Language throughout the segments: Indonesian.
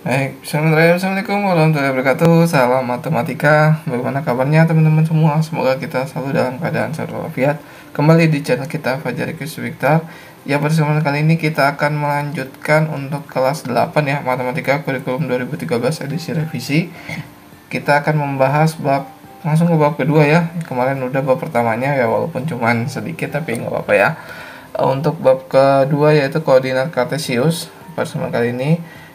Baik, Assalamualaikum warahmatullahi wabarakatuh. Salam matematika. Bagaimana kabarnya teman-teman semua? Semoga kita selalu dalam keadaan sehat walafiat. Kembali di channel kita Fajar Quiz Victor. Ya, pada kesempatan kali ini kita akan melanjutkan untuk kelas 8 ya, matematika kurikulum 2013 edisi revisi. Kita akan membahas langsung ke bab kedua ya. Kemarin udah bab pertamanya ya, walaupun cuman sedikit tapi nggak apa-apa ya. Untuk bab kedua yaitu koordinat kartesius. Pada kesempatan kali ini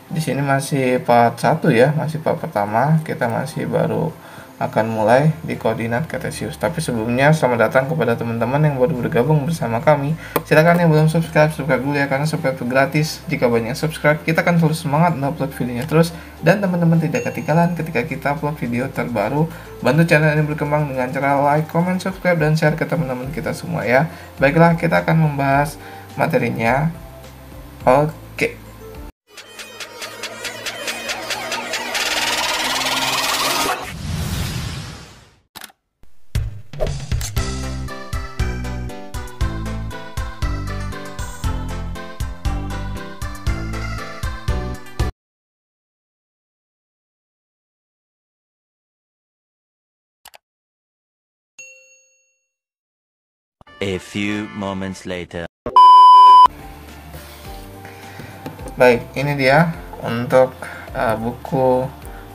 di sini masih part 1 ya, masih part pertama. Kita masih baru akan mulai di koordinat kartesius. Tapi sebelumnya selamat datang kepada teman-teman yang baru bergabung bersama kami. Silakan yang belum subscribe dulu ya, karena subscribe itu gratis. Jika banyak subscribe, kita akan terus semangat upload videonya terus, dan teman-teman tidak ketinggalan ketika kita upload video terbaru. Bantu channel ini berkembang dengan cara like, comment, subscribe, dan share ke teman-teman kita semua ya. Baiklah, kita akan membahas materinya. Oke. A few moments later. Baik, ini dia untuk buku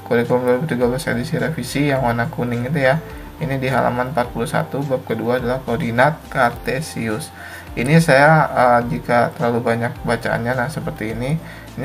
kurikulum 2013 edisi revisi yang warna kuning itu ya. Ini di halaman 41, bab kedua adalah koordinat kartesius. Ini saya jika terlalu banyak bacaannya, nah seperti ini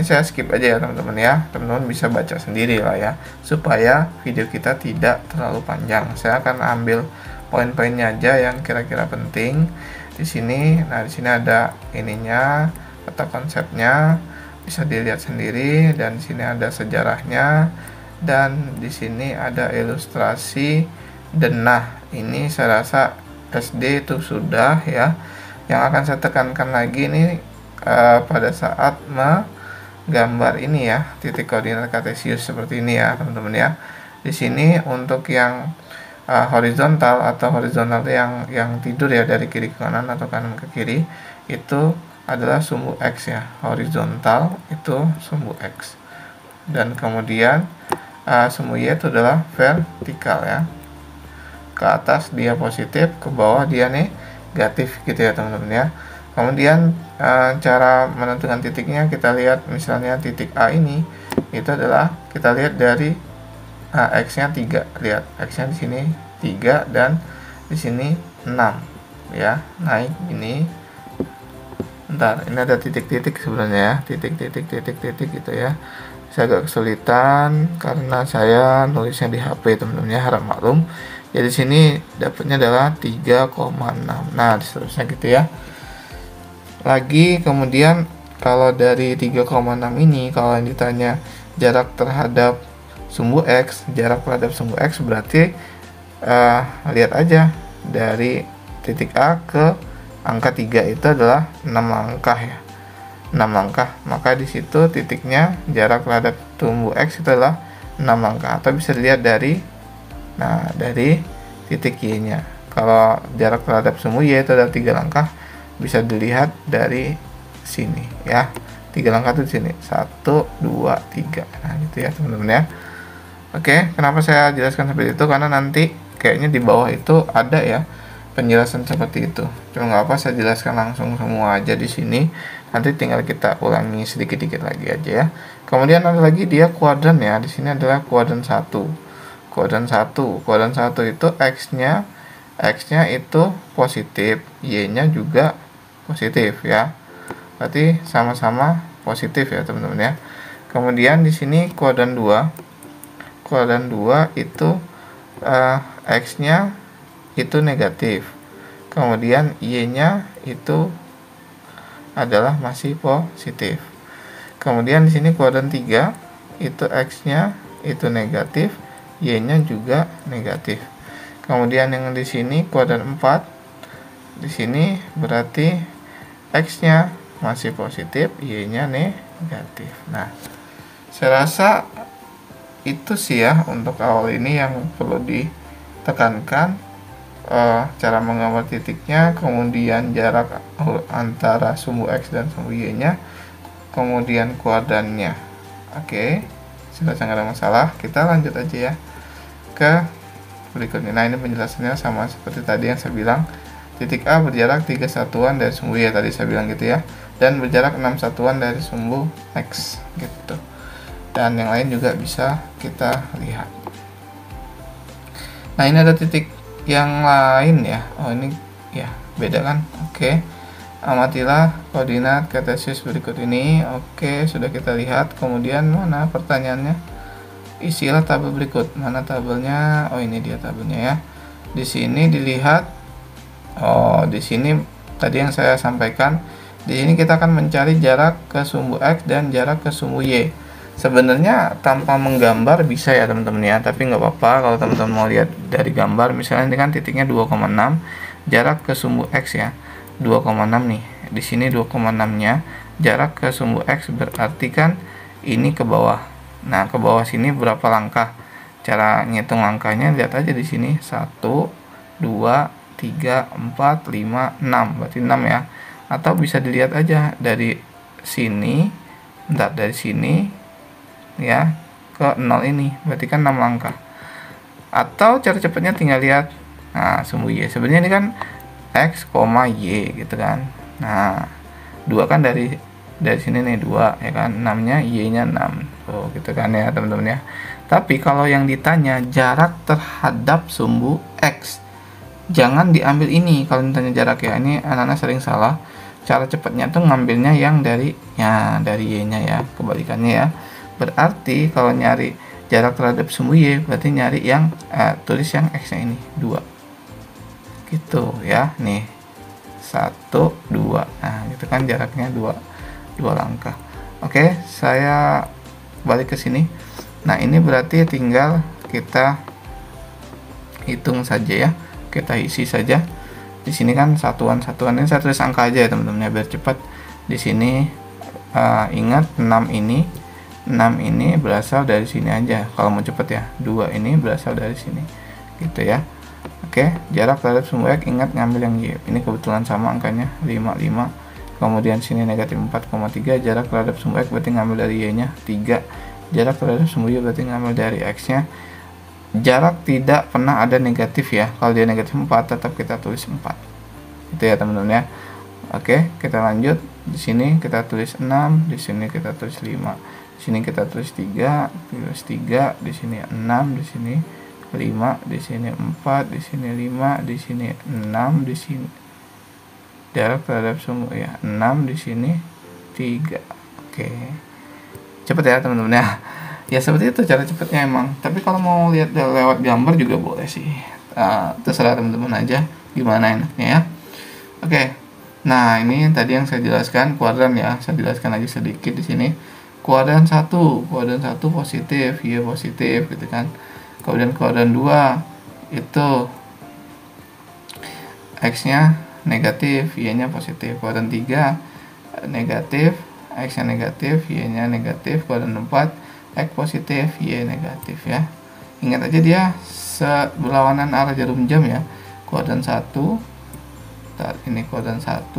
saya skip aja ya teman-teman ya. Teman-teman bisa baca sendiri lah ya, supaya video kita tidak terlalu panjang. Saya akan ambil poin-poinnya aja yang kira-kira penting di sini. Nah, di sini ada ininya atau konsepnya, bisa dilihat sendiri, dan di sini ada sejarahnya, dan di sini ada ilustrasi. Dan nah, ini saya rasa SD itu sudah ya. Yang akan saya tekankan lagi ini pada saat menggambar ini ya, titik koordinat kartesius seperti ini ya teman-teman ya. Di sini untuk yang horizontal atau horizontal yang tidur ya, dari kiri ke kanan atau kanan ke kiri, itu adalah sumbu X ya. Horizontal itu sumbu X, dan kemudian sumbu Y itu adalah vertikal ya. Ke atas dia positif, ke bawah dia negatif gitu ya teman-teman ya. Kemudian cara menentukan titiknya, kita lihat misalnya titik A ini, itu adalah kita lihat dari X-nya 3. Lihat, X-nya di sini 3 dan di sini 6 ya. Naik ini. Bentar, ini ada titik-titik sebenarnya ya. Titik gitu ya. Saya agak kesulitan karena saya nulisnya di HP teman-teman ya, harap maklum. Jadi sini dapatnya adalah 3,6. Nah, seterusnya gitu ya. Lagi kemudian kalau dari 3,6 ini, kalau yang ditanya jarak terhadap sumbu X, jarak terhadap sumbu X berarti lihat aja dari titik A ke angka 3 itu adalah 6 langkah ya. 6 langkah, maka di situ titiknya jarak terhadap sumbu X itu adalah 6 langkah, atau bisa dilihat dari dari titik Y nya. Kalau jarak terhadap sumbu Y itu adalah 3 langkah, bisa dilihat dari sini ya. 3 langkah itu di sini, 1, 2, 3. Nah gitu ya teman-teman ya. Oke, kenapa saya jelaskan seperti itu? Karena nanti kayaknya di bawah itu ada ya penjelasan seperti itu. Cuma nggak apa, saya jelaskan langsung semua aja di sini. Nanti tinggal kita ulangi sedikit-sedikit lagi aja ya. Kemudian ada lagi dia kuadran ya. Di sini adalah kuadran 1. Kuadran 1. Kuadran 1 itu X-nya itu positif, Y-nya juga positif ya. Berarti sama-sama positif ya teman-teman ya. Kemudian di sini kuadran 2. Kuadran 2 itu X-nya itu negatif, kemudian Y-nya itu adalah masih positif. Kemudian di sini kuadran 3 itu X-nya itu negatif, Y-nya juga negatif. Kemudian yang di sini kuadran 4, di sini berarti X-nya masih positif, Y-nya negatif. Nah, saya rasa itu sih ya untuk awal ini yang perlu ditekankan. Cara menggambar titiknya, kemudian jarak antara sumbu X dan sumbu Y nya, kemudian kuadrannya. Oke, jelas nggak ada masalah. Kita lanjut aja ya ke berikutnya. Nah, ini penjelasannya sama seperti tadi yang saya bilang. Titik A berjarak 3 satuan dari sumbu Y, tadi saya bilang gitu ya, dan berjarak 6 satuan dari sumbu X gitu. Dan yang lain juga bisa kita lihat. Nah, ini ada titik yang lain ya. Oh, ini ya beda kan. Oke, amatilah koordinat kartesius berikut ini. Oke, sudah kita lihat. Kemudian mana pertanyaannya? Isilah tabel berikut. Mana tabelnya? Oh, ini dia tabelnya ya. Di sini dilihat. Oh, di sini tadi yang saya sampaikan. Di sini kita akan mencari jarak ke sumbu X dan jarak ke sumbu Y. Sebenarnya tanpa menggambar bisa ya teman-teman ya, tapi nggak apa-apa kalau teman-teman mau lihat dari gambar. Misalnya ini kan titiknya 2,6, jarak ke sumbu X ya 2,6 nih. Di sini 2,6-nya jarak ke sumbu X, berarti kan ini ke bawah. Nah, ke bawah sini berapa langkah? Cara ngitung langkahnya lihat aja di sini. 1 2 3 4 5 6, berarti 6 ya. Atau bisa dilihat aja dari sini, dari sini ya ke 0 ini, berarti kan 6 langkah. Atau cara cepatnya tinggal lihat, nah sumbu Y sebenarnya ini kan X, Y gitu kan. Nah 2 kan dari sini nih 2 ya kan, 6 nya Y nya 6. Oh gitu kan ya teman-teman ya. Tapi kalau yang ditanya jarak terhadap sumbu X, jangan diambil ini. Kalau ditanya jarak ya, ini anak-anak sering salah. Cara cepatnya tuh ngambilnya yang dari Y nya ya, kebalikannya ya. Berarti kalau nyari jarak terhadap sumbu Y, berarti nyari yang tulis yang X nya ini 2 gitu ya. Nih 1 2, nah itu kan jaraknya 2 langkah. Oke, saya balik ke sini. Nah, ini berarti tinggal kita hitung saja ya, kita isi saja. Di sini kan satuan-satuan, ini saya tulis angka aja ya teman-teman ya, biar cepat. Di sini ingat 6 ini berasal dari sini aja kalau mau cepet ya. 2 ini berasal dari sini gitu ya. Oke, jarak terhadap sumbu X, ingat ngambil yang Y. Ini kebetulan sama angkanya 5. Kemudian sini negatif 4,3, jarak terhadap sumbu X berarti ngambil dari Y nya 3. Jarak terhadap sumbu Y berarti ngambil dari X nya. Jarak tidak pernah ada negatif ya. Kalau dia negatif 4 tetap kita tulis 4 itu ya teman-teman ya. Oke, kita lanjut. Di sini kita tulis 6, di sini kita tulis 5. Di sini kita tulis 3, di sini 6, di sini 5, di sini 4, di sini 5, di sini 6, di sini jarak terhadap sumbu ya 6, di sini 3. Oke. Cepet ya teman-teman ya. Ya seperti itu cara cepetnya emang. Tapi kalau mau lihat lewat gambar juga boleh sih. Terserah teman-teman aja gimana enaknya ya. Oke. Nah, ini tadi yang saya jelaskan kuadran ya. Saya jelaskan lagi sedikit di sini. Kuadran 1 positif, Y positif gitu kan. Kemudian kuadran 2 itu X-nya negatif, Y-nya positif. Kuadran 3 negatif, X-nya negatif, Y-nya negatif. Kuadran 4 X positif, Y negatif ya. Ingat aja dia berlawanan arah jarum jam ya. Kuadran 1, ini kuadran 1,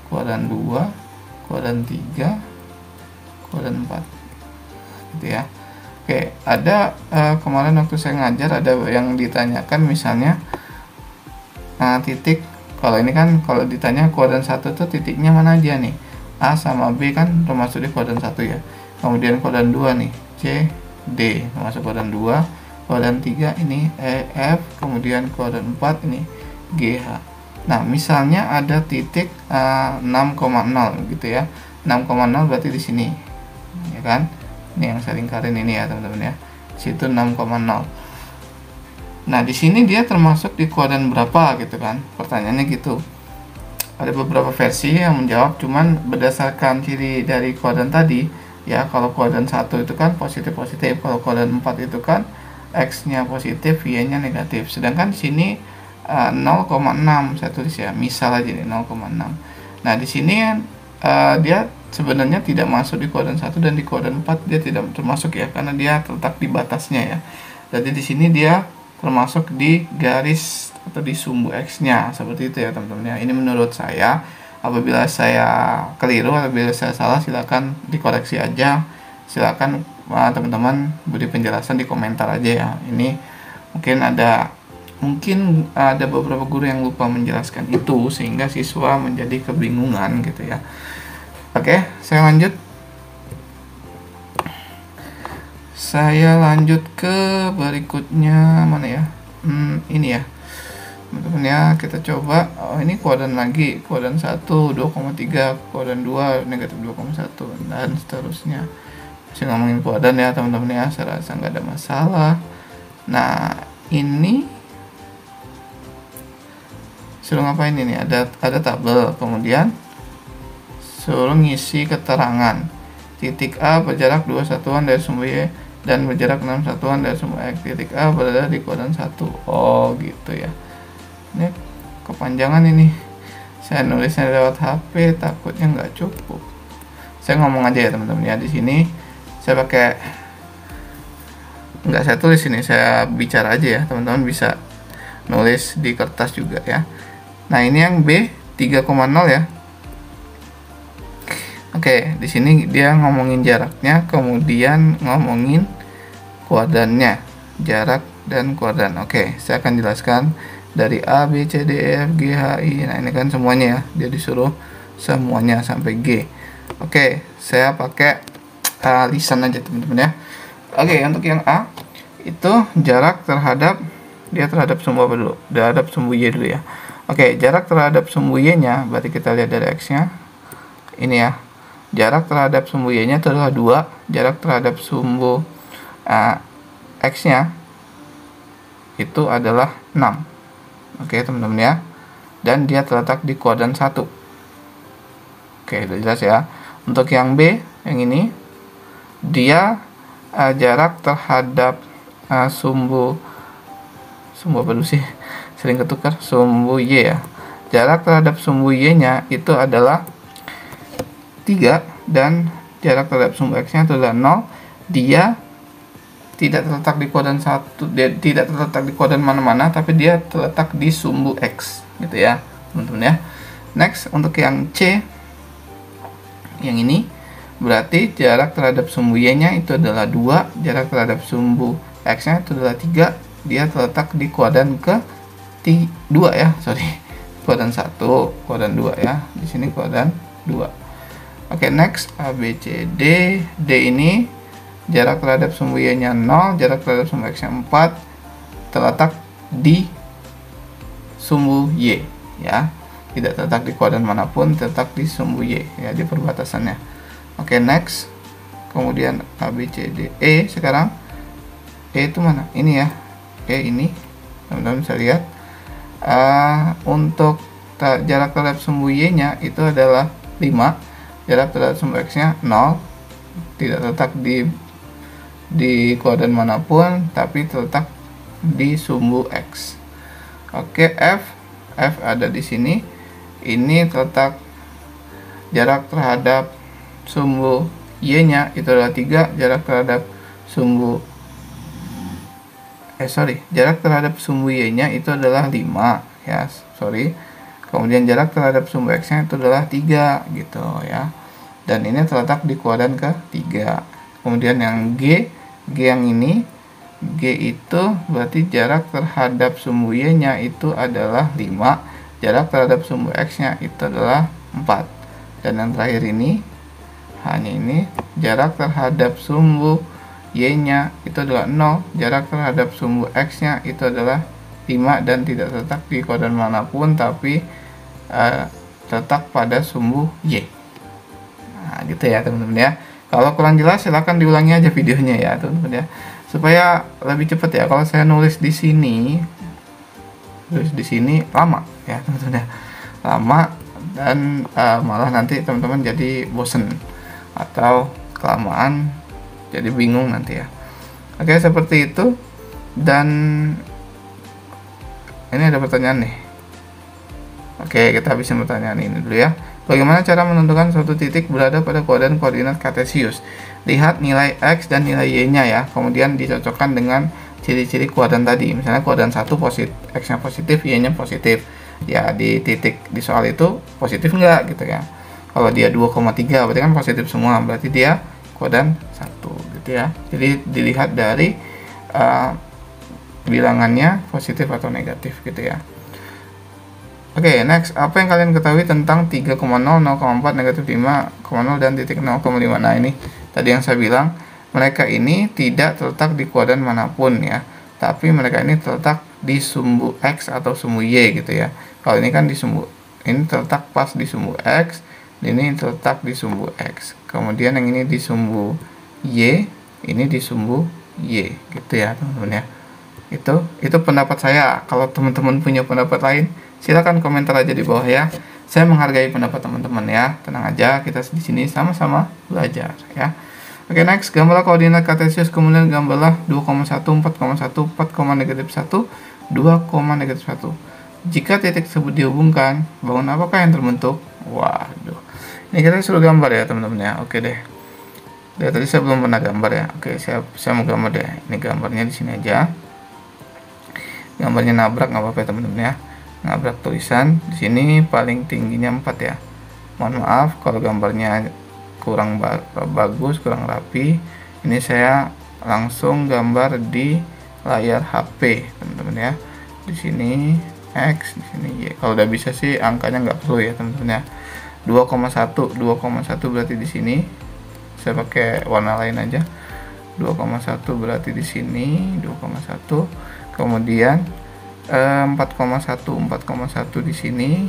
kuadran 2, kuadran 3, kuadran 4 gitu ya. Oke, ada kemarin waktu saya ngajar ada yang ditanyakan misalnya titik, kalau ini kan kalau ditanya kuadran 1 tuh titiknya mana aja nih, A sama B kan termasuk di kuadran 1 ya. Kemudian kuadran 2 nih C, D termasuk kuadran 2. Kuadran 3 ini E, F. Kemudian kuadran 4 ini G, H. Nah misalnya ada titik 6,0 gitu ya. 6,0 berarti di sini ya kan, ini yang saya lingkarin ini ya teman-teman ya, situ 6,0. Nah di sini dia termasuk di kuadran berapa gitu kan, pertanyaannya gitu. Ada beberapa versi yang menjawab, cuman berdasarkan ciri dari kuadran tadi ya. Kalau kuadran 1 itu kan positif, kalau kuadran 4 itu kan X nya positif, Y nya negatif. Sedangkan di sini 0,6 saya tulis ya, misal aja nih 0,6. Nah di sini dia sebenarnya tidak masuk di kuadran 1, dan di kuadran 4 dia tidak termasuk ya, karena dia terletak di batasnya ya. Jadi di sini dia termasuk di garis atau di sumbu X-nya, seperti itu ya teman-teman ya. Ini menurut saya. Apabila saya keliru, apabila saya salah, silakan dikoreksi aja. Silakan teman-teman beri penjelasan di komentar aja ya. Ini mungkin ada beberapa guru yang lupa menjelaskan itu sehingga siswa menjadi kebingungan gitu ya. Oke, saya lanjut ke berikutnya, mana ya? Ini ya teman-teman ya, kita coba. Ini kuadran lagi, kuadran 1 2,3, kuadran 2 negatif 2,1 dan seterusnya. Masih ngomongin kuadran ya teman-teman ya, saya rasa nggak ada masalah. Nah, ini suruh ngapain ini? Ada tabel, kemudian suruh ngisi keterangan. Titik A berjarak 2 satuan dari sumbu Y dan berjarak 6 satuan dari sumbu X. Titik A berada di kuadran 1. Oh gitu ya. Ini kepanjangan ini. Saya nulisnya lewat HP, takutnya nggak cukup. Saya ngomong aja ya teman-teman ya. Di sini saya pakai, nggak saya tulis ini, saya bicara aja ya. Teman-teman bisa nulis di kertas juga ya. Nah, ini yang B 3,0 ya. Oke, di sini dia ngomongin jaraknya, kemudian ngomongin kuadrannya, jarak dan kuadran. Oke, saya akan jelaskan dari A, B, C, D, E, F, G, H, I. Nah, ini kan semuanya ya, dia disuruh semuanya sampai G. Oke, saya pakai lisan aja teman-teman ya. Oke, untuk yang A itu jarak terhadap sumbu apa dulu? Terhadap sumbu Y dulu ya. Oke, jarak terhadap sumbu Y-nya, berarti kita lihat dari X-nya. Ini ya. Jarak terhadap sumbu Y-nya itu adalah 2, jarak terhadap sumbu X-nya itu adalah 6. Oke, teman-teman ya. Dan dia terletak di kuadran 1. Oke, udah jelas ya. Untuk yang B, yang ini, dia jarak terhadap sumbu apa dulu sih? Sering ketukar, sumbu Y ya. Jarak terhadap sumbu Y-nya itu adalah 3 dan jarak terhadap sumbu X-nya itu adalah 0. Dia tidak terletak di kuadran 1, dia tidak terletak di kuadran mana-mana, tapi dia terletak di sumbu X gitu ya teman-teman ya. Next, untuk yang C, yang ini berarti jarak terhadap sumbu Y-nya itu adalah 2, jarak terhadap sumbu X-nya itu adalah 3. Dia terletak di kuadran ke 2 ya, kuadran 1, kuadran 2 ya. Di sini kuadran 2. Oke, next, A, B, C, D. D ini jarak terhadap sumbu Y-nya 0, jarak terhadap sumbu X-nya 4, terletak di sumbu Y ya. Tidak terletak di kuadran manapun, terletak di sumbu Y ya, di perbatasannya. Oke, next. Kemudian A, B, C, D, E. Sekarang E itu mana? Ini ya. E ini. Teman-teman bisa lihat. Untuk jarak terhadap sumbu Y-nya itu adalah 5, jarak terhadap sumbu X-nya 0, tidak terletak di kuadran manapun, tapi terletak di sumbu X. Oke, F ada di sini. Ini terletak jarak terhadap sumbu Y-nya itu adalah 3, jarak terhadap sumbu jarak terhadap sumbu Y-nya itu adalah 5 ya, kemudian jarak terhadap sumbu X-nya itu adalah 3 gitu ya. Dan ini terletak di kuadran ke-3. Kemudian yang G yang ini, G itu berarti jarak terhadap sumbu Y-nya itu adalah 5, jarak terhadap sumbu X-nya itu adalah 4. Dan yang terakhir ini, hanya ini, jarak terhadap sumbu Y-nya itu adalah 0, jarak terhadap sumbu X-nya itu adalah 5 dan tidak terletak di kuadran manapun, tapi terletak pada sumbu Y. Nah, gitu ya teman-teman ya. Kalau kurang jelas silahkan diulangi aja videonya ya teman-teman ya, supaya lebih cepat ya. Kalau saya nulis di sini lama ya teman-teman ya, lama dan malah nanti teman-teman jadi bosen atau kelamaan jadi bingung nanti ya. Oke, seperti itu. Dan ini ada pertanyaan nih. Oke, kita habisin pertanyaan ini dulu ya. Bagaimana cara menentukan suatu titik berada pada kuadran koordinat kartesius? Lihat nilai X dan nilai Y-nya ya, kemudian dicocokkan dengan ciri-ciri kuadran tadi. Misalnya kuadran 1 X-nya positif, Y-nya positif. Ya, di titik di soal itu positif enggak gitu ya. Kalau dia 2,3 berarti kan positif semua, berarti dia kuadran 1 gitu gitu ya. Jadi dilihat dari bilangannya positif atau negatif gitu ya. Oke, next, apa yang kalian ketahui tentang 3,0, 0,4, negatif 5,0 dan titik 0,5? Nah, ini tadi yang saya bilang, mereka ini tidak terletak di kuadran manapun ya, tapi mereka ini terletak di sumbu X atau sumbu Y gitu ya. Kalau ini kan di sumbu, ini terletak pas di sumbu X, ini terletak di sumbu X. Kemudian yang ini di sumbu Y, ini di sumbu Y gitu ya teman-teman ya. Itu pendapat saya. Kalau teman-teman punya pendapat lain, silakan komentar aja di bawah ya. Saya menghargai pendapat teman-teman ya. Tenang aja, kita di sini sama-sama belajar ya. Oke, next, gambarlah koordinat kartesius, kemudian gambarlah 2,1, 4,1, 4, negatif 1, 2, negatif 1. Jika titik tersebut dihubungkan, bangun apakah yang terbentuk? Waduh. Ini kita suruh gambar ya teman-teman ya. Oke deh. Dari tadi saya belum pernah gambar ya. Oke, saya mau gambar deh. Ini gambarnya di sini aja. Gambarnya nabrak nggak apa-apa ya teman-teman ya. Nabrak tulisan di sini paling tingginya 4 ya. Mohon maaf kalau gambarnya kurang bagus, kurang rapi. Ini saya langsung gambar di layar HP teman-teman ya. Di sini X, di sini Y. Kalau udah bisa sih angkanya nggak perlu ya teman-teman ya. 2,1 berarti di sini saya pakai warna lain aja. 2,1 berarti di sini 2,1. Kemudian 4,1 di sini.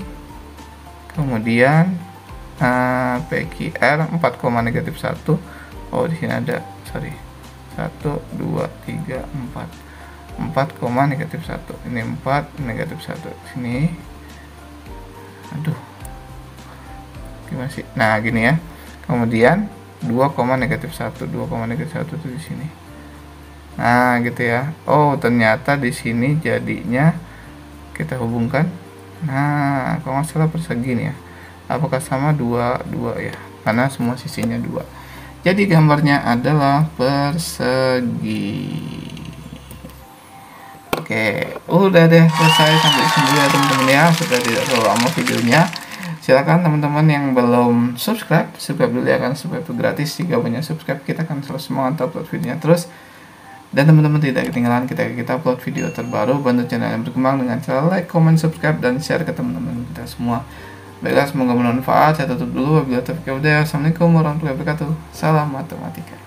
Kemudian PQR 4, negatif 1. Oh, di sini ada, sorry. 1 2 3 4 negatif 1. Ini 4 negatif 1 sini. Aduh. Gimana sih? Nah, gini ya. Kemudian 2, negatif 1. 2, negatif 1 itu di sini. Nah, gitu ya. Oh, ternyata di sini jadinya kita hubungkan. Nah, kalau nggak salah persegi nih ya. Apakah sama 2 ya? Karena semua sisinya 2. Jadi gambarnya adalah persegi. Oke, udah deh selesai sampai di sini ya teman-teman ya. Sudah tidak terlalu lama videonya. Silakan teman-teman yang belum subscribe dulu ya, kan subscribe itu gratis. Jika banyak subscribe, kita akan terus memantau upload videonya terus. Dan teman-teman tidak ketinggalan kita upload video terbaru. Bantu channel yang berkembang dengan cara like, comment, subscribe, dan share ke teman-teman kita semua. Baiklah, semoga bermanfaat. Saya tutup dulu. Wabillahi taufiq wal hidayah. Assalamualaikum warahmatullahi wabarakatuh. Salam matematika.